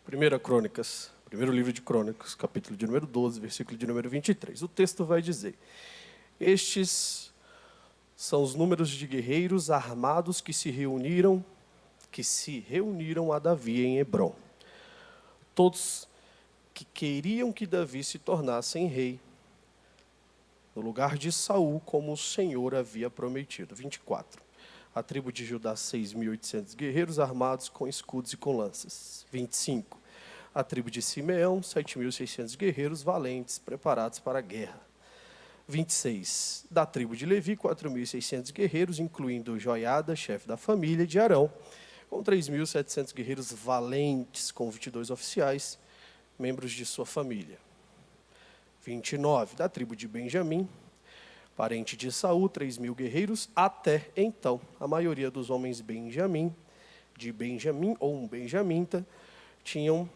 Primeira Crônicas, primeiro livro de Crônicas, capítulo de número 12, versículo de número 23. O texto vai dizer: estes são os números de guerreiros armados que se reuniram a Davi em Hebrom. Todos que queriam que Davi se tornasse rei, no lugar de Saul, como o Senhor havia prometido. 24. A tribo de Judá, 6.800 guerreiros armados com escudos e com lanças. 25. A tribo de Simeão, 7.600 guerreiros valentes, preparados para a guerra. 26. Da tribo de Levi, 4.600 guerreiros, incluindo Joiada, chefe da família de Arão, com 3.700 guerreiros valentes, com 22 oficiais, membros de sua família. 29. Da tribo de Benjamim, parente de Saul, 3.000 guerreiros. Até então, a maioria dos homens de Benjamim ou um benjamita, tinham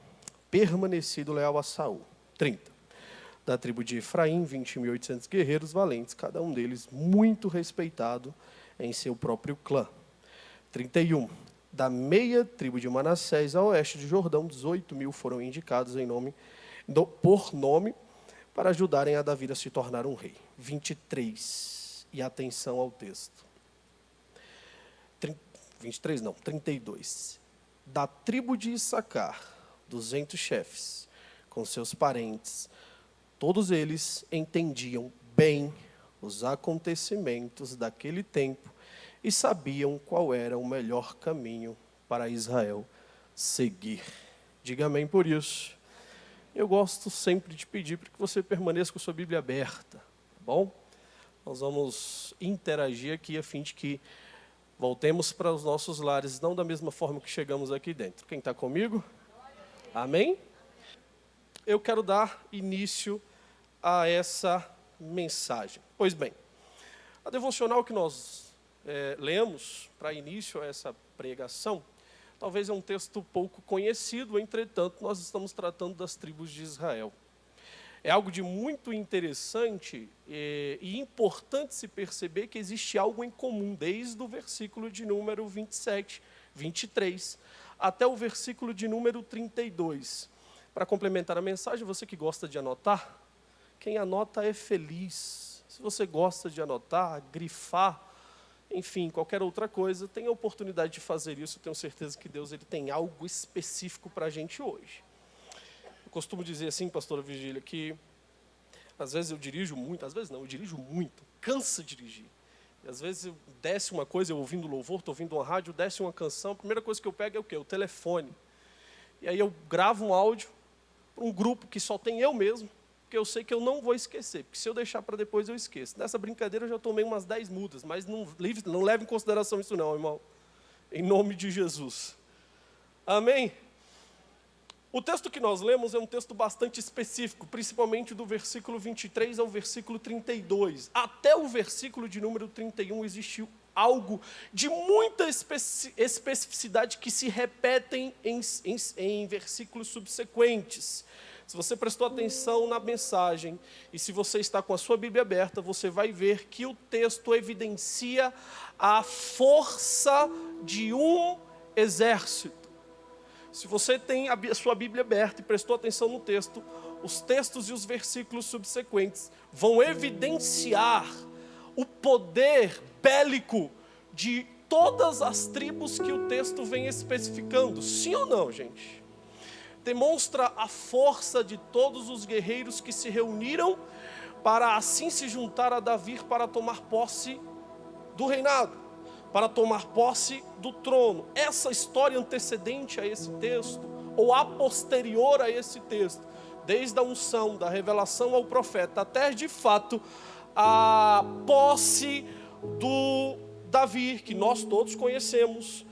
permanecido leal a Saul. 30. Da tribo de Efraim, 20.800 guerreiros valentes, cada um deles muito respeitado em seu próprio clã. 31. Da meia tribo de Manassés, a oeste de Jordão, 18.000 foram indicados por nome para ajudarem a Davi a se tornar um rei. 23. E atenção ao texto. 32. Da tribo de Issacar, 200 chefes, com seus parentes. Todos eles entendiam bem os acontecimentos daquele tempo e sabiam qual era o melhor caminho para Israel seguir. Diga amém por isso. Eu gosto sempre de pedir para que você permaneça com a sua Bíblia aberta, tá bom? Nós vamos interagir aqui a fim de que voltemos para os nossos lares, não da mesma forma que chegamos aqui dentro. Quem está comigo? Amém? Eu quero dar início a essa mensagem. Pois bem, a devocional que nós lemos para início a essa pregação, talvez é um texto pouco conhecido, entretanto, nós estamos tratando das tribos de Israel. É algo de muito interessante e importante se perceber que existe algo em comum, desde o versículo de número 27, 23, até o versículo de número 32. Para complementar a mensagem, você que gosta de anotar, quem anota é feliz. Se você gosta de anotar, grifar, enfim, qualquer outra coisa, tem a oportunidade de fazer isso. Eu tenho certeza que Deus tem algo específico para a gente hoje. Eu costumo dizer assim, pastora Virgília, que às vezes eu dirijo muito, às vezes não, eu dirijo muito, cansa dirigir. E às vezes eu desce uma coisa, eu ouvindo louvor, estou ouvindo uma rádio, desce uma canção, a primeira coisa que eu pego é o quê? O telefone. E aí eu gravo um áudio para um grupo que só tem eu mesmo, porque eu sei que eu não vou esquecer, porque se eu deixar para depois eu esqueço. Nessa brincadeira eu já tomei umas 10 mudas, mas não leve em consideração isso não, irmão. Em nome de Jesus. Amém? O texto que nós lemos é um texto bastante específico, principalmente do versículo 23 ao versículo 32. Até o versículo de número 31 existe algo de muita especificidade que se repetem em versículos subsequentes. Se você prestou atenção na mensagem e se você está com a sua Bíblia aberta, você vai ver que o texto evidencia a força de um exército. Se você tem a sua Bíblia aberta e prestou atenção no texto, os textos e os versículos subsequentes vão evidenciar o poder bélico de todas as tribos que o texto vem especificando. Sim ou não, gente? Demonstra a força de todos os guerreiros que se reuniram para assim se juntar a Davi para tomar posse do reinado, para tomar posse do trono. Essa história antecedente a esse texto, ou a posterior a esse texto, desde a unção, da revelação ao profeta, até de fato a posse do Davi, que nós todos conhecemos,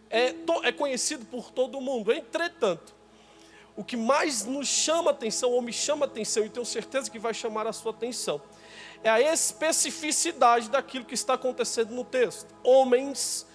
é conhecido por todo mundo. Entretanto, o que mais nos chama a atenção, ou me chama a atenção, e tenho certeza que vai chamar a sua atenção, é a especificidade daquilo que está acontecendo no texto. Homens,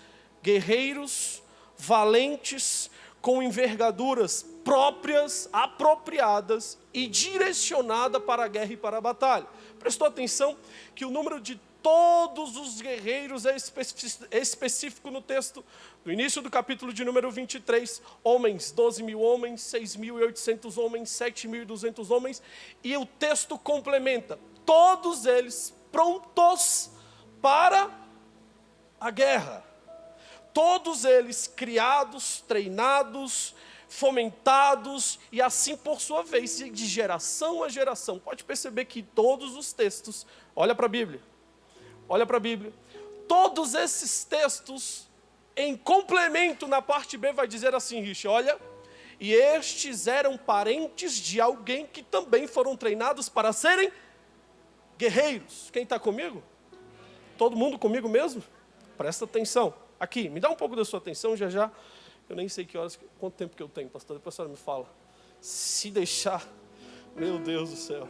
guerreiros, valentes, com envergaduras próprias, apropriadas e direcionada para a guerra e para a batalha. Prestou atenção que o número de todos os guerreiros é específico no texto, no início do capítulo de número 23, homens, 12.000 homens, 6.800 homens, 7.200 homens, e o texto complementa, todos eles prontos para a guerra. Todos eles criados, treinados, fomentados, e assim por sua vez, de geração a geração. Pode perceber que todos os textos, olha para a Bíblia, todos esses textos, em complemento na parte B, vai dizer assim, Rich, olha, e estes eram parentes de alguém que também foram treinados para serem guerreiros. Quem está comigo? Todo mundo comigo mesmo? Presta atenção. Aqui, me dá um pouco da sua atenção, já já. Eu nem sei quanto tempo que eu tenho, pastor. Depois a senhora me fala. Se deixar, meu Deus do céu.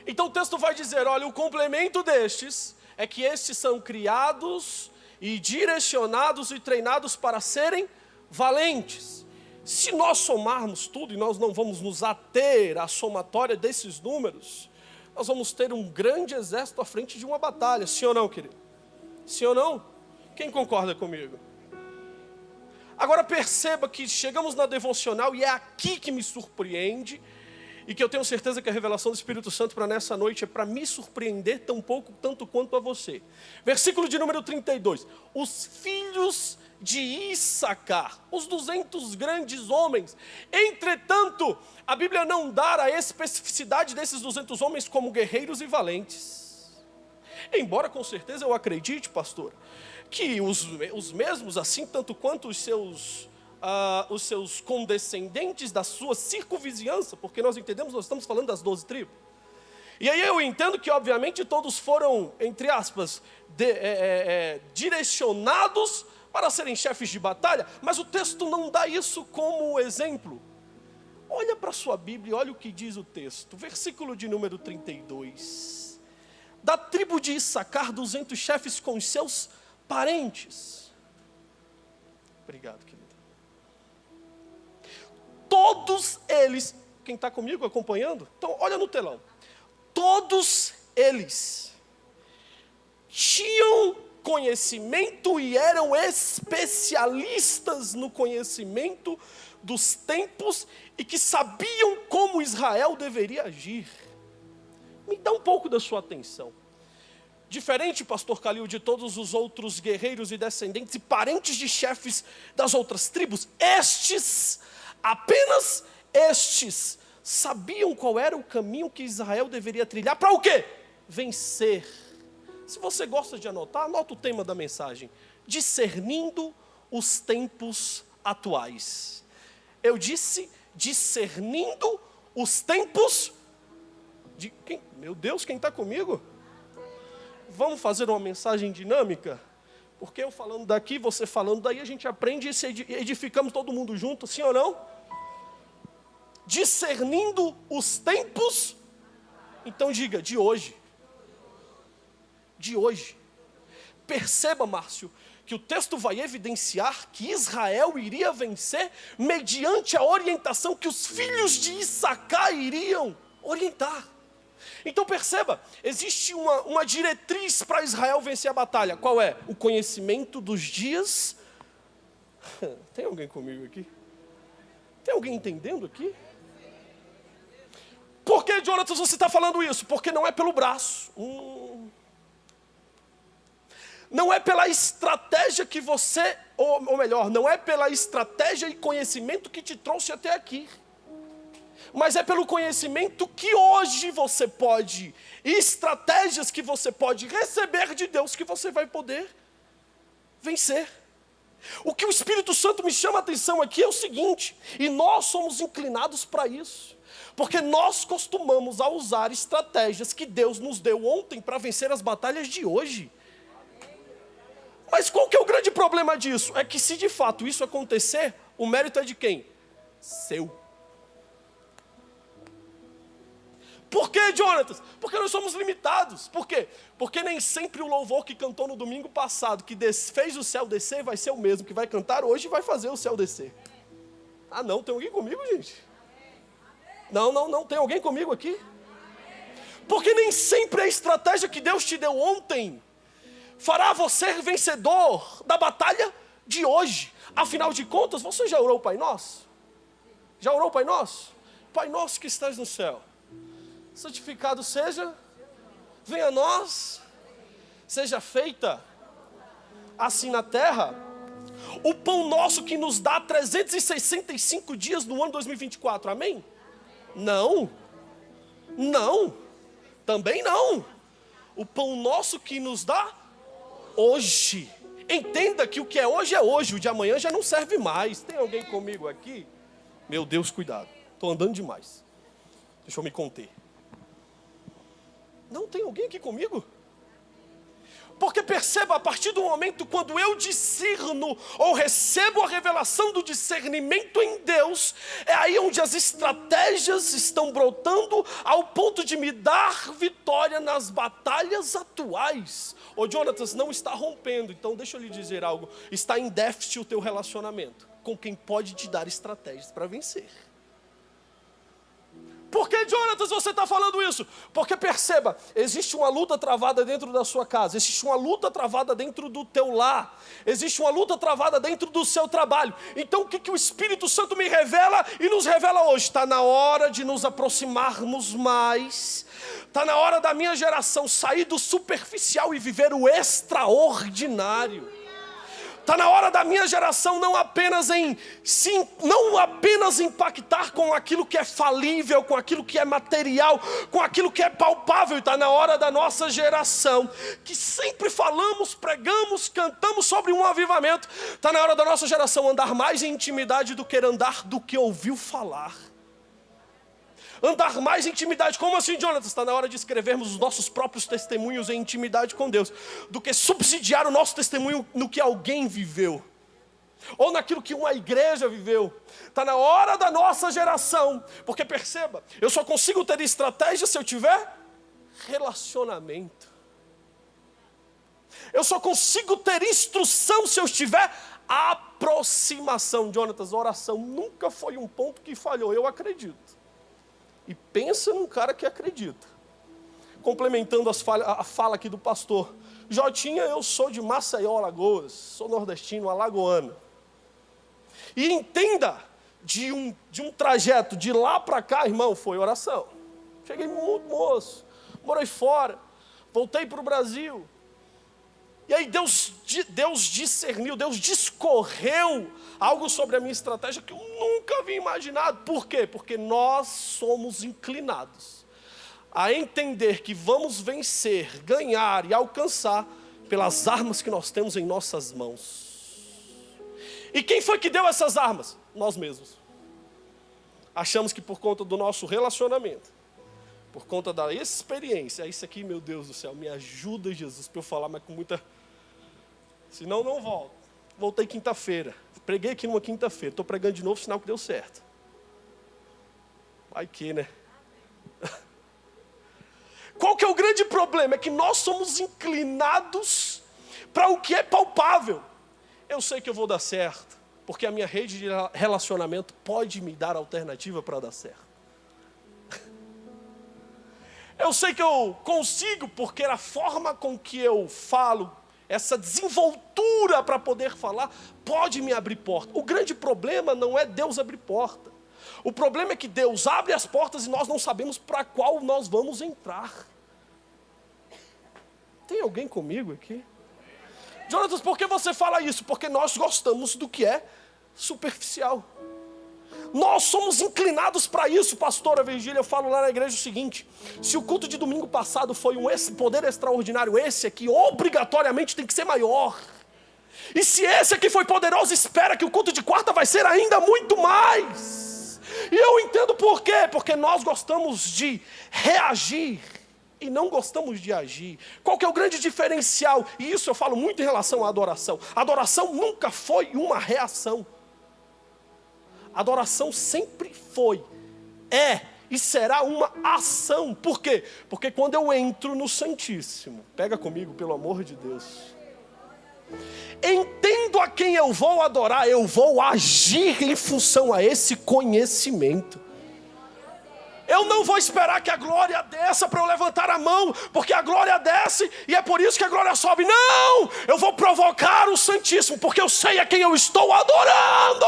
Então o texto vai dizer, olha, o complemento destes é que estes são criados e direcionados e treinados para serem valentes. Se nós somarmos tudo, e nós não vamos nos ater à somatória desses números, nós vamos ter um grande exército à frente de uma batalha. Sim ou não, querido? Sim ou não? Quem concorda comigo? Agora perceba que chegamos na devocional e é aqui que me surpreende e que eu tenho certeza que a revelação do Espírito Santo para nessa noite é para me surpreender tanto quanto a você. Versículo de número 32. Os filhos de Issacar, os 200 grandes homens. Entretanto, a Bíblia não dá a especificidade desses 200 homens como guerreiros e valentes. Embora com certeza eu acredite, pastor, que os mesmos, assim tanto quanto os seus condescendentes da sua circunvizinhança, porque nós estamos falando das 12 tribos. E aí eu entendo que obviamente todos foram, entre aspas, direcionados para serem chefes de batalha, mas o texto não dá isso como exemplo. Olha para a sua Bíblia e olha o que diz o texto, versículo de número 32. Da tribo de Issacar, 200 chefes com os seus parentes. Obrigado, querido. Todos eles, quem está comigo acompanhando? Então, olha no telão. Todos eles tinham conhecimento e eram especialistas no conhecimento dos tempos e que sabiam como Israel deveria agir. Me dá um pouco da sua atenção. Diferente, pastor Calil, de todos os outros guerreiros e descendentes e parentes de chefes das outras tribos, apenas estes, sabiam qual era o caminho que Israel deveria trilhar. Para o quê? Vencer. Se você gosta de anotar, anota o tema da mensagem. Discernindo os tempos atuais. Eu disse discernindo os tempos de quem? Meu Deus, quem está comigo? Vamos fazer uma mensagem dinâmica? Porque eu falando daqui, você falando daí, a gente aprende e edificamos todo mundo junto, sim ou não? Discernindo os tempos, então diga, de hoje. De hoje. Perceba, Márcio, que o texto vai evidenciar que Israel iria vencer mediante a orientação que os filhos de Issacar iriam orientar. Então perceba, existe uma diretriz para Israel vencer a batalha. Qual é? O conhecimento dos dias. Tem alguém comigo aqui? Tem alguém entendendo aqui? Por que, Jonatas, você está falando isso? Porque não é pelo braço. Não é pela estratégia que você, ou melhor, não é pela estratégia e conhecimento que te trouxe até aqui. Mas é pelo conhecimento que hoje você pode, e estratégias que você pode receber de Deus, que você vai poder vencer. O que o Espírito Santo me chama a atenção aqui é o seguinte, e nós somos inclinados para isso, porque nós costumamos a usar estratégias que Deus nos deu ontem para vencer as batalhas de hoje. Mas qual que é o grande problema disso? É que se de fato isso acontecer, o mérito é de quem? Seu. Por quê, Jonatas? Porque nós somos limitados. Por quê? Porque nem sempre o louvor que cantou no domingo passado, que fez o céu descer, vai ser o mesmo que vai cantar hoje e vai fazer o céu descer. Ah não, tem alguém comigo, gente? Não, tem alguém comigo aqui? Porque nem sempre a estratégia que Deus te deu ontem fará você vencedor da batalha de hoje. Afinal de contas, você já orou o Pai Nosso? Já orou o Pai Nosso? Pai Nosso que estás no céu, santificado seja, venha a nós, seja feita assim na terra. O pão nosso que nos dá 365 dias no ano 2024, amém? Não, não, também não. O pão nosso que nos dá hoje. Entenda que o que é hoje, o de amanhã já não serve mais. Tem alguém comigo aqui? Meu Deus, cuidado, estou andando demais. Deixa eu me conter. Não tem alguém aqui comigo? Porque perceba, a partir do momento quando eu discerno ou recebo a revelação do discernimento em Deus, é aí onde as estratégias estão brotando ao ponto de me dar vitória nas batalhas atuais. Ô Jonatas, não está rompendo, então deixa eu lhe dizer algo. Está em déficit o teu relacionamento com quem pode te dar estratégias para vencer. Por que, Jonatas, você está falando isso? Porque perceba, existe uma luta travada dentro da sua casa, existe uma luta travada dentro do teu lar, existe uma luta travada dentro do seu trabalho. Então o que o Espírito Santo me revela e nos revela hoje? Está na hora de nos aproximarmos mais, está na hora da minha geração sair do superficial e viver o extraordinário. Está na hora da minha geração não apenas impactar com aquilo que é falível, com aquilo que é material, com aquilo que é palpável. Está na hora da nossa geração, que sempre falamos, pregamos, cantamos sobre um avivamento. Está na hora da nossa geração andar mais em intimidade do que andar do que ouviu falar. Andar mais em intimidade. Como assim, Jonatas? Está na hora de escrevermos os nossos próprios testemunhos em intimidade com Deus, do que subsidiar o nosso testemunho no que alguém viveu, ou naquilo que uma igreja viveu. Está na hora da nossa geração. Porque perceba, eu só consigo ter estratégia se eu tiver relacionamento. Eu só consigo ter instrução se eu tiver aproximação. Jonatas, oração nunca foi um ponto que falhou, eu acredito. E pensa num cara que acredita. Complementando a fala aqui do pastor. Jotinha, eu sou de Maceió, Alagoas. Sou nordestino, alagoano. E entenda, de um trajeto de lá para cá, irmão, foi oração. Cheguei muito moço, morei fora, voltei para o Brasil. E aí Deus discerniu, Deus discorreu algo sobre a minha estratégia que eu nunca havia imaginado. Por quê? Porque nós somos inclinados a entender que vamos vencer, ganhar e alcançar pelas armas que nós temos em nossas mãos. E quem foi que deu essas armas? Nós mesmos. Achamos que por conta do nosso relacionamento, por conta da experiência, isso aqui, meu Deus do céu, me ajuda, Jesus, para eu falar, mas com muita... Senão não volto. Voltei quinta-feira. Preguei aqui numa quinta-feira. Estou pregando de novo, sinal que deu certo. Vai que, né? Qual que é o grande problema? É que nós somos inclinados para o que é palpável. Eu sei que eu vou dar certo, porque a minha rede de relacionamento pode me dar alternativa para dar certo. Eu sei que eu consigo, porque a forma com que eu falo, essa desenvoltura para poder falar, pode me abrir porta. O grande problema não é Deus abrir porta. O problema é que Deus abre as portas e nós não sabemos para qual nós vamos entrar. Tem alguém comigo aqui? Jonatas, por que você fala isso? Porque nós gostamos do que é superficial. Nós somos inclinados para isso, pastora Virgília. Eu falo lá na igreja o seguinte: se o culto de domingo passado foi um poder extraordinário, esse aqui obrigatoriamente tem que ser maior. E se esse aqui foi poderoso, espera que o culto de quarta vai ser ainda muito mais. E eu entendo por quê. Porque nós gostamos de reagir e não gostamos de agir. Qual que é o grande diferencial? E isso eu falo muito em relação à adoração. A adoração nunca foi uma reação. Adoração sempre foi, é e será uma ação. Por quê? Porque quando eu entro no Santíssimo, pega comigo, pelo amor de Deus, entendo a quem eu vou adorar, eu vou agir em função a esse conhecimento. Eu não vou esperar que a glória desça para eu levantar a mão, porque a glória desce e é por isso que a glória sobe. Não! Eu vou provocar o Santíssimo, porque eu sei a quem eu estou adorando.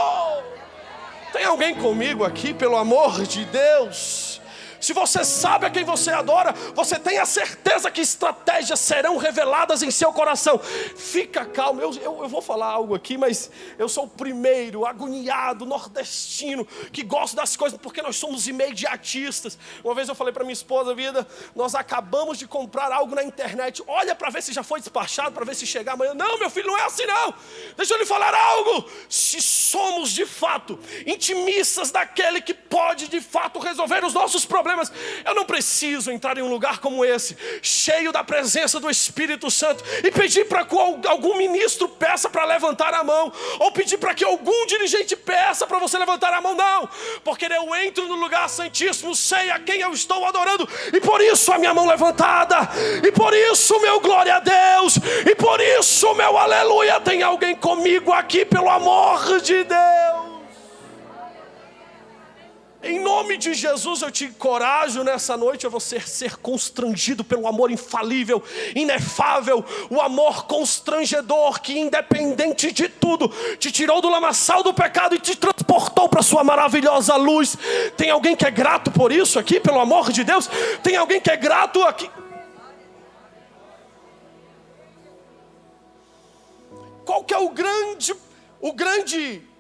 Tem alguém comigo aqui, pelo amor de Deus? Se você sabe a quem você adora, você tem a certeza que estratégias serão reveladas em seu coração. Fica calmo, eu vou falar algo aqui, mas eu sou o primeiro agoniado nordestino que gosta das coisas porque nós somos imediatistas. Uma vez eu falei para minha esposa, vida, nós acabamos de comprar algo na internet, olha para ver se já foi despachado, para ver se chegar amanhã. Não, meu filho, não é assim não. Deixa eu lhe falar algo. Se somos de fato intimistas daquele que pode de fato resolver os nossos problemas, eu não preciso entrar em um lugar como esse, cheio da presença do Espírito Santo, e pedir para que algum ministro peça para levantar a mão, ou pedir para que algum dirigente peça para você levantar a mão. Não, porque eu entro no lugar santíssimo, sei a quem eu estou adorando, e por isso a minha mão levantada, e por isso meu glória a Deus, e por isso meu aleluia. Tem alguém comigo aqui, pelo amor de Deus? Em nome de Jesus eu te encorajo nessa noite a você ser constrangido pelo amor infalível, inefável, o amor constrangedor que independente de tudo te tirou do lamaçal do pecado e te transportou para a sua maravilhosa luz. Tem alguém que é grato por isso aqui, pelo amor de Deus? Tem alguém que é grato aqui? Qual que é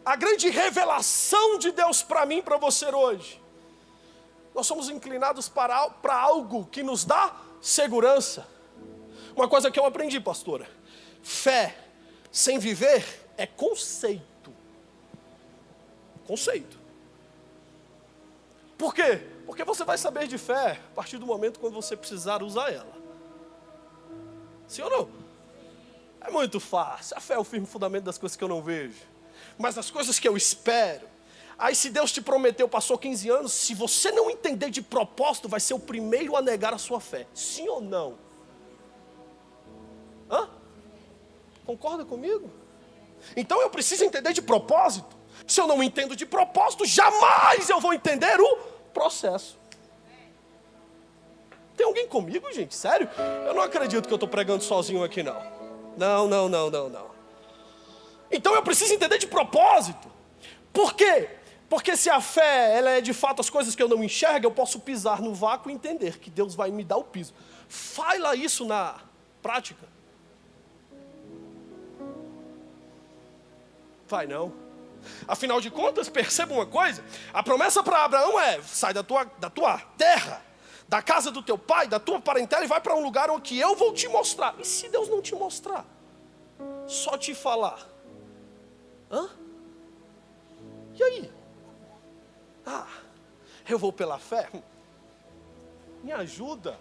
a grande revelação de Deus para mim e para você hoje? Nós somos inclinados para algo que nos dá segurança. Uma coisa que eu aprendi, pastora: fé sem viver é conceito. Conceito. Por quê? Porque você vai saber de fé a partir do momento quando você precisar usar ela. Sim ou não? É muito fácil. A fé é o firme fundamento das coisas que eu não vejo, mas as coisas que eu espero. Aí se Deus te prometeu, passou 15 anos, se você não entender de propósito, vai ser o primeiro a negar a sua fé. Sim ou não? Hã? Concorda comigo? Então eu preciso entender de propósito. Se eu não entendo de propósito, jamais eu vou entender o processo. Tem alguém comigo, gente? Sério? Eu não acredito que eu estou pregando sozinho aqui, não. Não. Então eu preciso entender de propósito. Por quê? Porque se a fé ela é de fato as coisas que eu não enxergo, eu posso pisar no vácuo e entender que Deus vai me dar o piso. Fala isso na prática. Vai não. Afinal de contas, perceba uma coisa: a promessa para Abraão é: sai da tua terra, da casa do teu pai, da tua parentela, e vai para um lugar onde eu vou te mostrar. E se Deus não te mostrar? Só te falar. Hã? E aí? Eu vou pela fé? Me ajuda.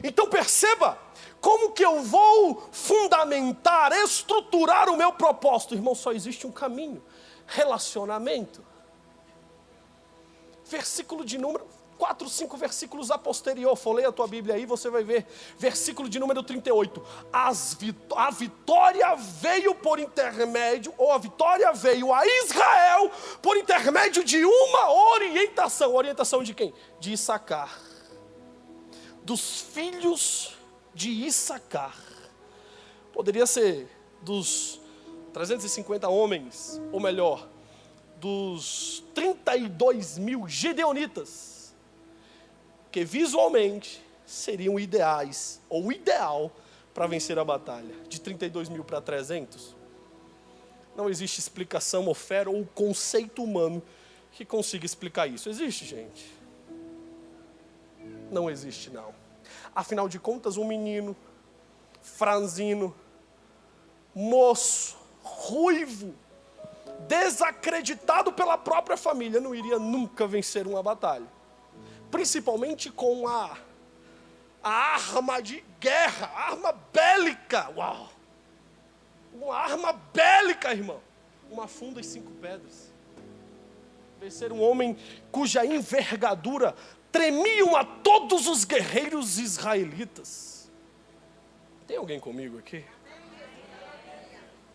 Então perceba como que eu vou fundamentar, estruturar o meu propósito. Irmão, só existe um caminho: relacionamento. Versículo de número 4, 5 versículos a posterior. Folheia a tua Bíblia aí, você vai ver. Versículo de número 38. A vitória veio por intermédio, ou a vitória veio a Israel por intermédio de uma orientação. Orientação de quem? De Issacar. Dos filhos de Issacar. Poderia ser dos 350 homens, ou melhor, dos 32 mil gideonitas, que visualmente seriam ideais, ou ideal, para vencer a batalha. De 32 mil para 300, não existe explicação, ou fé, ou conceito humano que consiga explicar isso. Existe, gente? Não existe, não. Afinal de contas, um menino, franzino, moço, ruivo, desacreditado pela própria família, não iria nunca vencer uma batalha. Principalmente com a arma de guerra, arma bélica. Uau! Uma arma bélica, irmão. Uma funda e 5 pedras. Vencer um homem cuja envergadura tremiam a todos os guerreiros israelitas. Tem alguém comigo aqui?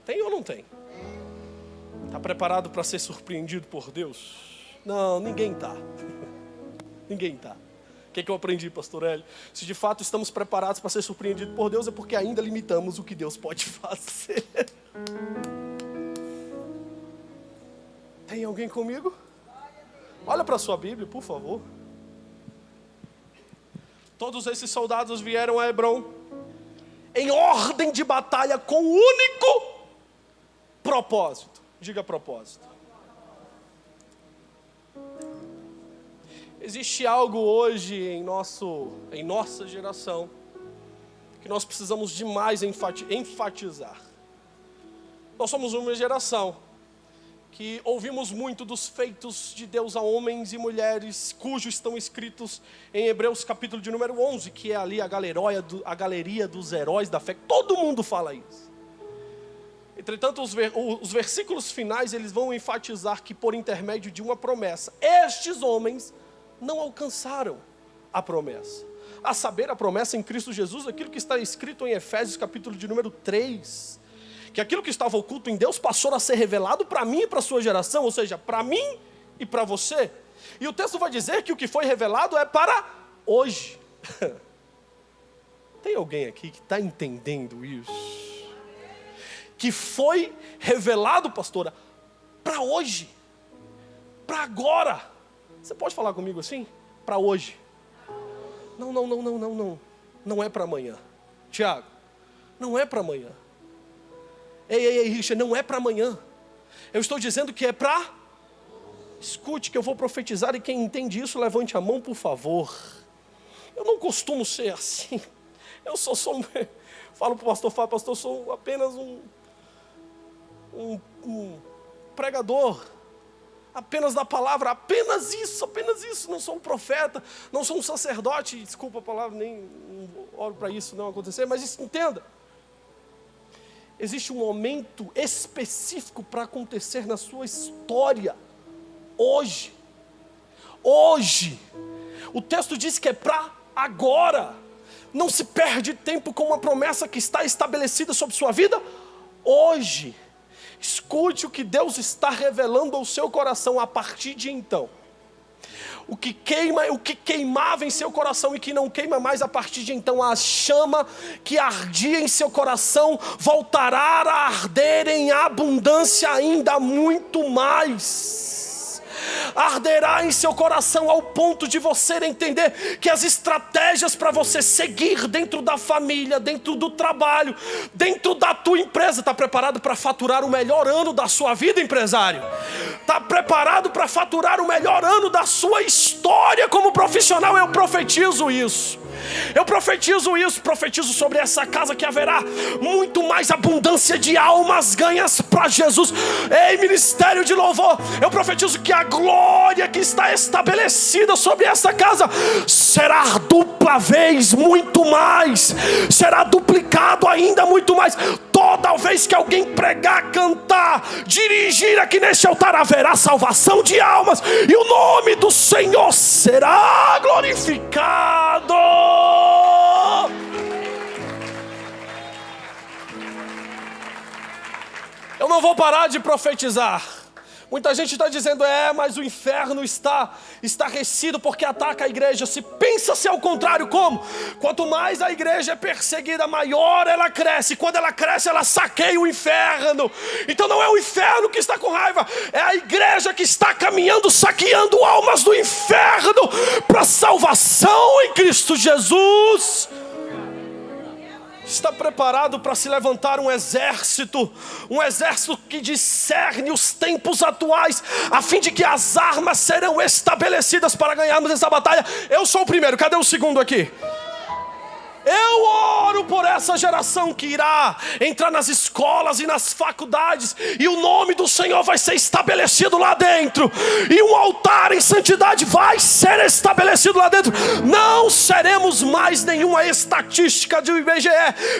Tem ou não tem? Está preparado para ser surpreendido por Deus? Não, ninguém está. Ninguém está. O que eu aprendi, pastor Hélio? Se de fato estamos preparados para ser surpreendidos por Deus, é porque ainda limitamos o que Deus pode fazer. Tem alguém comigo? Olha para a sua Bíblia, por favor. Todos esses soldados vieram a Hebrom em ordem de batalha com um único propósito. Diga propósito. Existe algo hoje em nossa geração que nós precisamos demais enfatizar. Nós somos uma geração que ouvimos muito dos feitos de Deus a homens e mulheres, cujos estão escritos em Hebreus capítulo de número 11, que é ali a galeria dos heróis da fé. Todo mundo fala isso. Entretanto, os versículos finais, eles vão enfatizar que por intermédio de uma promessa, estes homens não alcançaram a promessa. A saber, a promessa em Cristo Jesus, aquilo que está escrito em Efésios capítulo de número 3, que aquilo que estava oculto em Deus passou a ser revelado para mim e para a sua geração, ou seja, para mim e para você. E o texto vai dizer que o que foi revelado é para hoje. Tem alguém aqui que está entendendo isso? Que foi revelado, pastora, para hoje, para agora. Você pode falar comigo assim? Para hoje. Não. Não é para amanhã. Tiago, não é para amanhã. Ei, Richard, não é para amanhã. Eu estou dizendo que é para... Escute que eu vou profetizar e quem entende isso, levante a mão, por favor. Eu não costumo ser assim. Eu só sou... Falo para o pastor Fábio, pastor, eu sou apenas um pregador. Apenas da palavra, apenas isso. Não sou um profeta, não sou um sacerdote. Desculpa a palavra, nem oro para isso não acontecer, mas entenda. Existe um momento específico para acontecer na sua história. Hoje. O texto diz que é para agora. Não se perde tempo com uma promessa que está estabelecida sobre sua vida hoje. Escute o que Deus está revelando ao seu coração a partir de então. O que queimava em seu coração e que não queima mais a partir de então, a chama que ardia em seu coração voltará a arder em abundância ainda muito mais. Arderá em seu coração ao ponto de você entender que as estratégias para você seguir dentro da família, dentro do trabalho, dentro da tua empresa, está preparado para faturar o melhor ano da sua vida, empresário? Está preparado para faturar o melhor ano da sua história como profissional? Eu profetizo isso. Profetizo sobre essa casa que haverá muito mais abundância de almas ganhas para Jesus. Ei, ministério de louvor, eu profetizo que a glória que está estabelecida sobre essa casa será dupla vez muito mais, será duplicado ainda muito mais. Toda vez que alguém pregar, cantar, dirigir aqui neste altar, haverá salvação de almas e o nome do Senhor será glorificado. Eu não vou parar de profetizar. Muita gente está dizendo, mas o inferno está estarrecido porque ataca a igreja. Se pensa-se ao contrário, como? Quanto mais a igreja é perseguida, maior ela cresce. Quando ela cresce, ela saqueia o inferno. Então não é o inferno que está com raiva, é a igreja que está caminhando, saqueando almas do inferno para salvação em Cristo Jesus. Está preparado para se levantar um exército que discerne os tempos atuais, a fim de que as armas serão estabelecidas para ganharmos essa batalha. Eu sou o primeiro, cadê o segundo aqui? Eu oro por essa geração que irá entrar nas escolas e nas faculdades, e o nome do Senhor vai ser estabelecido lá dentro, e um altar em santidade vai ser estabelecido lá dentro. Não seremos mais nenhuma estatística do IBGE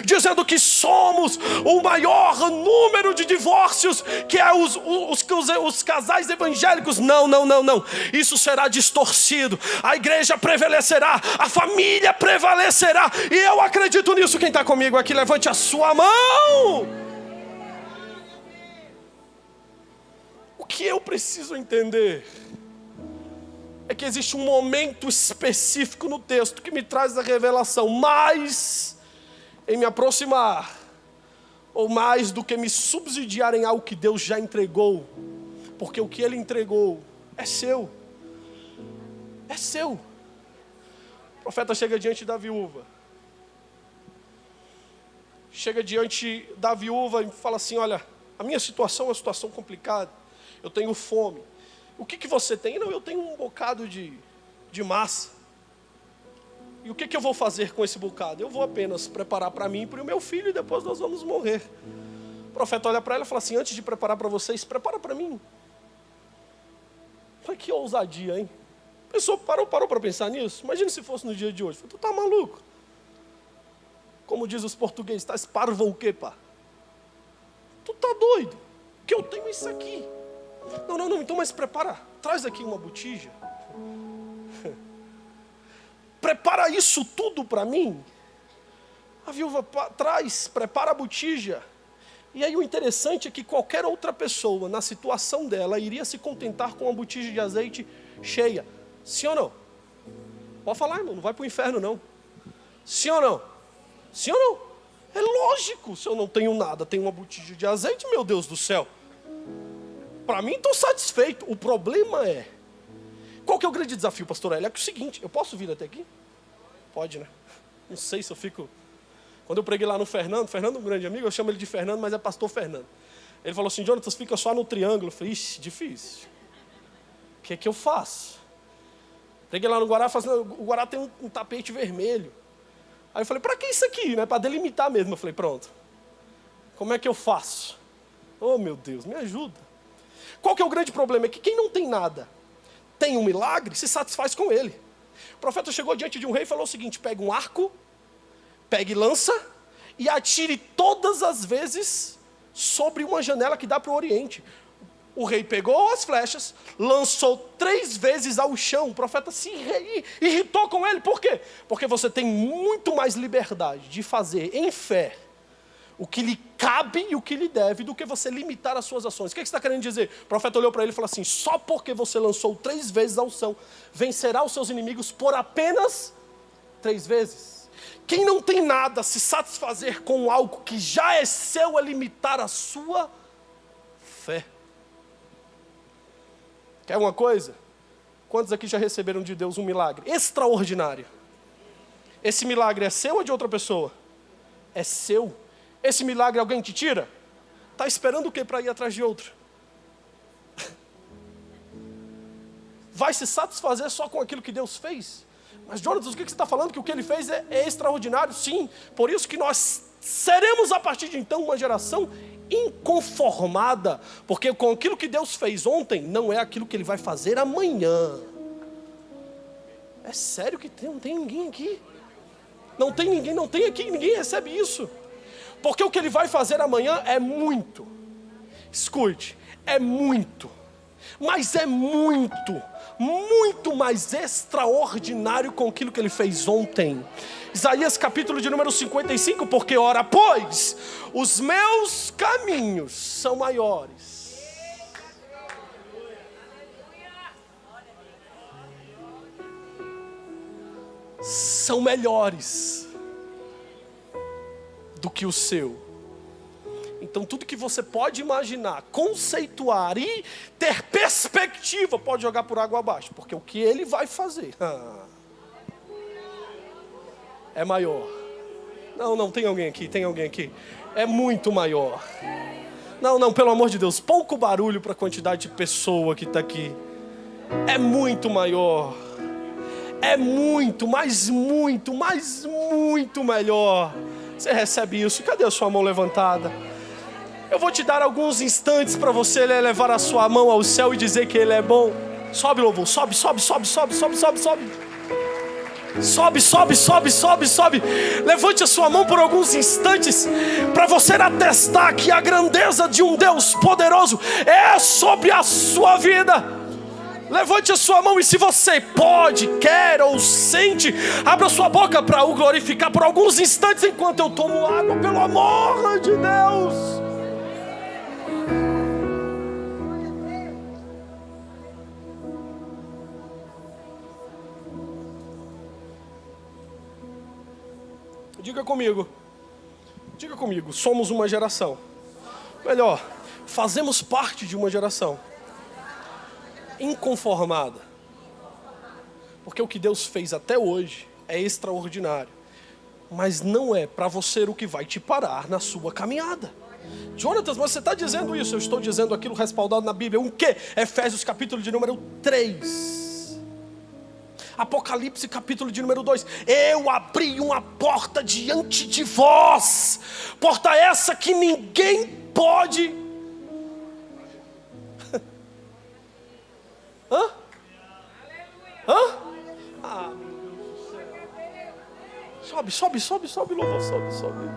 dizendo que somos o maior número de divórcios, que é os casais evangélicos. Não. Isso será distorcido. A igreja prevalecerá, a família prevalecerá. E eu acredito nisso. Quem está comigo aqui, levante a sua mão. O que eu preciso entender é que existe um momento específico no texto que me traz a revelação, mais em me aproximar, ou mais do que me subsidiar em algo que Deus já entregou, porque o que Ele entregou é seu. É seu. O profeta chega diante da viúva. Chega diante da viúva e fala assim: olha, a minha situação é uma situação complicada. Eu tenho fome. O que você tem? Não, eu tenho um bocado de massa. E o que eu vou fazer com esse bocado? Eu vou apenas preparar para mim e para o meu filho, e depois nós vamos morrer. O profeta olha para ela e fala assim: antes de preparar para vocês, prepara para mim. Olha que ousadia, hein? A pessoa parou para pensar nisso? Imagina se fosse no dia de hoje. Tu tá maluco? Como diz os portugueses, tá esparvo o quê, pá? Tu tá doido? Que eu tenho isso aqui. Não, então mas prepara. Traz aqui uma botija. Prepara isso tudo para mim. A viúva prepara a botija. E aí o interessante é que qualquer outra pessoa, na situação dela, iria se contentar com uma botija de azeite cheia. Sim ou não? Pode falar, irmão, não vai para o inferno não. Sim ou não? Sim ou não? É lógico, se eu não tenho nada, tenho uma botija de azeite, meu Deus do céu. Para mim estou satisfeito. O problema é, qual que é o grande desafio, pastor Hélio? É que o seguinte, eu posso vir até aqui? Pode, né? Não sei se eu fico... Quando eu preguei lá no Fernando é um grande amigo, eu chamo ele de Fernando, mas é pastor Fernando. Ele falou assim: Jonathan, fica só no triângulo. Eu falei: ixi, difícil. O que é que eu faço? Preguei lá no Guará, o Guará tem um tapete vermelho. Aí eu falei: para que isso aqui? Né? Para delimitar mesmo. Eu falei: pronto. Como é que eu faço? Oh, meu Deus, me ajuda. Qual que é o grande problema? É que quem não tem nada, tem um milagre, se satisfaz com ele. O profeta chegou diante de um rei e falou o seguinte: pegue um arco, pegue lança e atire todas as vezes sobre uma janela que dá para o Oriente. O rei pegou as flechas, lançou 3 vezes ao chão. O profeta se irritou com ele. Por quê? Porque você tem muito mais liberdade de fazer em fé o que lhe cabe e o que lhe deve, do que você limitar as suas ações. O que você está querendo dizer? O profeta olhou para ele e falou assim: só porque você lançou 3 vezes ao chão, vencerá os seus inimigos por apenas 3 vezes. Quem não tem nada, se satisfazer com algo que já é seu, é limitar a sua fé. Quer uma coisa? Quantos aqui já receberam de Deus um milagre extraordinário? Esse milagre é seu ou de outra pessoa? É seu. Esse milagre alguém te tira? Está esperando o quê para ir atrás de outro? Vai se satisfazer só com aquilo que Deus fez? Mas Jonathan, o que você está falando? Que o que ele fez é extraordinário? Sim, por isso que nós seremos a partir de então uma geração inconformada, porque com aquilo que Deus fez ontem, não é aquilo que Ele vai fazer amanhã. É sério que não tem ninguém aqui? Não tem ninguém, não tem aqui, ninguém recebe isso. Porque o que Ele vai fazer amanhã é muito, escute, é muito, mas é muito mais extraordinário com aquilo que Ele fez ontem. Isaías capítulo de número 55, porque ora, pois, os meus caminhos são maiores. São melhores do que o seu. Então tudo que você pode imaginar, conceituar e ter perspectiva, pode jogar por água abaixo, porque o que Ele vai fazer é maior. Não, tem alguém aqui. É muito maior. Não, pelo amor de Deus, pouco barulho para a quantidade de pessoa que está aqui. É muito maior. É muito, mas muito melhor. Você recebe isso? Cadê a sua mão levantada? Eu vou te dar alguns instantes para você levar a sua mão ao céu e dizer que Ele é bom. Sobe, louvor, sobe. Sobe. Levante a sua mão por alguns instantes para você atestar que a grandeza de um Deus poderoso é sobre a sua vida. Levante a sua mão e se você pode, quer ou sente, abra sua boca para o glorificar por alguns instantes enquanto eu tomo água, pelo amor de Deus. Diga comigo, somos uma geração. Melhor, fazemos parte de uma geração inconformada. Porque o que Deus fez até hoje é extraordinário. Mas não é para você o que vai te parar na sua caminhada. Jonatas, mas você está dizendo isso? Eu estou dizendo aquilo respaldado na Bíblia. O quê? Efésios capítulo de número 3. Apocalipse capítulo de número 2. Eu abri uma porta diante de vós. Porta essa que ninguém pode. Hã? Ah, meu Deus do céu. Sobe, louvor, sobe.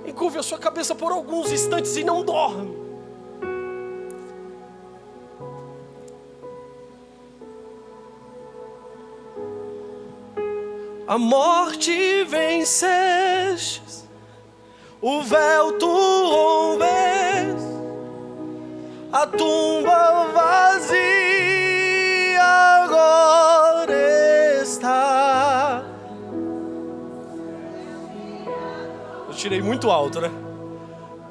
Encurve a sua cabeça por alguns instantes e não dorme. A morte vencestes, o véu tu rompes, a tumba vazia agora está. Eu tirei muito alto, né?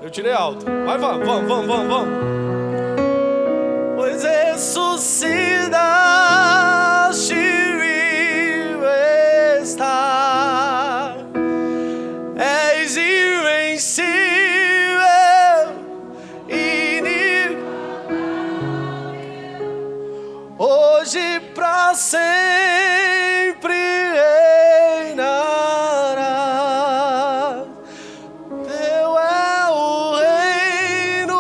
Eu tirei alto. Vai, vamos. Pois ressuscitaste, vivo está. És invencível, hoje pra sempre reinarás. Teu é o reino,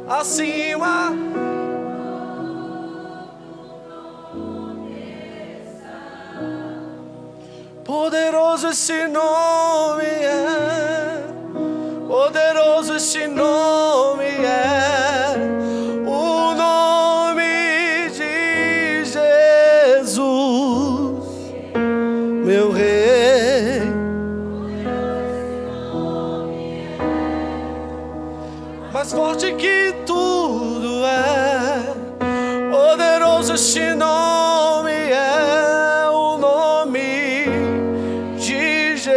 acima. Poderoso esse nome é, poderoso esse nome é, o nome de Jesus, meu Rei. Mais forte que tudo é, poderoso esse nome é, o nome de Jesus.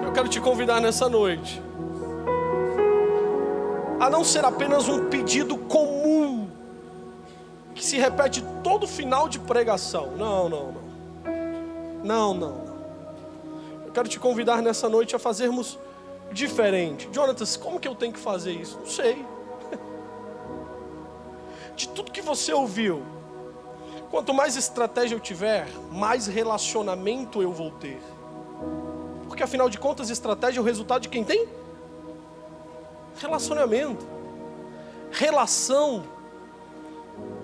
Eu quero te convidar nessa noite a não ser apenas um pedido comum que se repete todo final de pregação. Não. Eu quero te convidar nessa noite a fazermos diferente. Jonatas, como que eu tenho que fazer isso? Não sei. De tudo que você ouviu, quanto mais estratégia eu tiver, mais relacionamento eu vou ter. Porque afinal de contas, estratégia é o resultado de quem tem relacionamento. Relação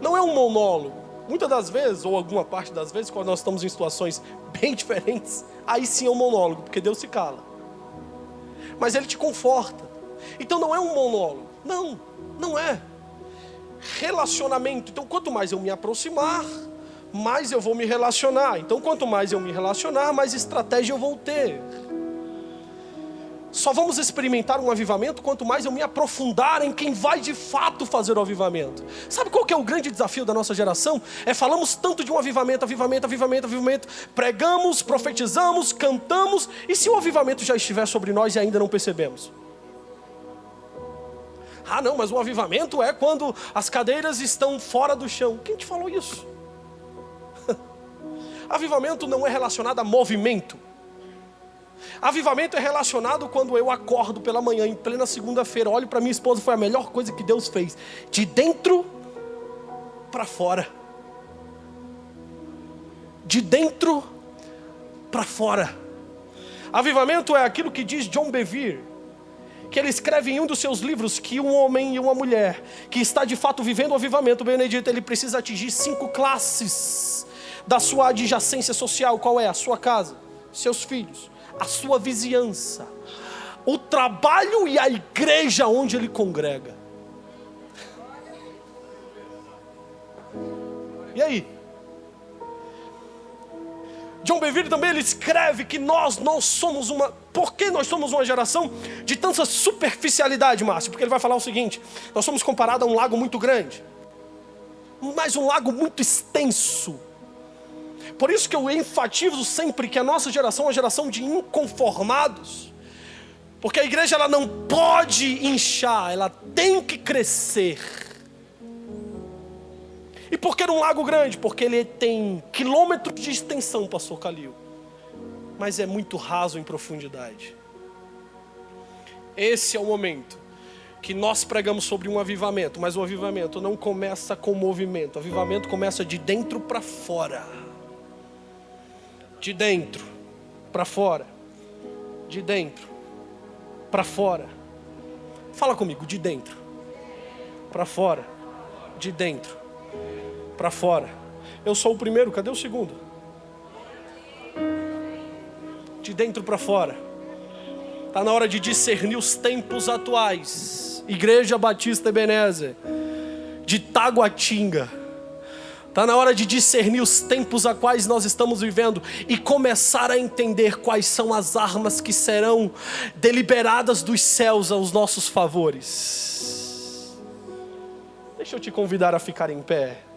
não é um monólogo. Muitas das vezes, ou alguma parte das vezes, quando nós estamos em situações bem diferentes, aí sim é um monólogo, porque Deus se cala. Mas Ele te conforta. Então não é um monólogo. Não é. Relacionamento. Então quanto mais eu me aproximar, mais eu vou me relacionar. Então quanto mais eu me relacionar, mais estratégia eu vou ter. Só vamos experimentar um avivamento quanto mais eu me aprofundar em quem vai de fato fazer o avivamento. Sabe qual que é o grande desafio da nossa geração? Falamos tanto de um avivamento. Pregamos, profetizamos, cantamos. E se o avivamento já estiver sobre nós e ainda não percebemos? Ah não, mas o avivamento é quando as cadeiras estão fora do chão. Quem te falou isso? Avivamento não é relacionado a movimento. Avivamento é relacionado quando eu acordo pela manhã, em plena segunda-feira, olho para minha esposa, foi a melhor coisa que Deus fez. De dentro para fora. De dentro para fora. Avivamento é aquilo que diz John Bevere, que ele escreve em um dos seus livros, que um homem e uma mulher que está de fato vivendo o avivamento, Benedito, ele precisa atingir 5 classes da sua adjacência social. Qual é? A sua casa, seus filhos, a sua vizinhança, o trabalho e a igreja onde ele congrega. E aí? John Bevere também ele escreve que nós somos uma... Por que nós somos uma geração de tanta superficialidade, Márcio? Porque ele vai falar o seguinte: nós somos comparados a um lago muito grande, mas um lago muito extenso. Por isso que eu enfatizo sempre que a nossa geração é uma geração de inconformados. Porque a igreja ela não pode inchar, ela tem que crescer. E por que um lago grande? Porque ele tem quilômetros de extensão, pastor Calil, mas é muito raso em profundidade. Esse é o momento que nós pregamos sobre um avivamento, mas o avivamento não começa com movimento. O avivamento começa de dentro para fora. De dentro para fora. De dentro para fora. Fala comigo, de dentro para fora. De dentro para fora. Eu sou o primeiro, cadê o segundo? De dentro para fora. Está na hora de discernir os tempos atuais. Igreja Batista Ebenezer de Taguatinga. Está na hora de discernir os tempos a quais nós estamos vivendo e começar a entender quais são as armas que serão deliberadas dos céus aos nossos favores. Deixa eu te convidar a ficar em pé.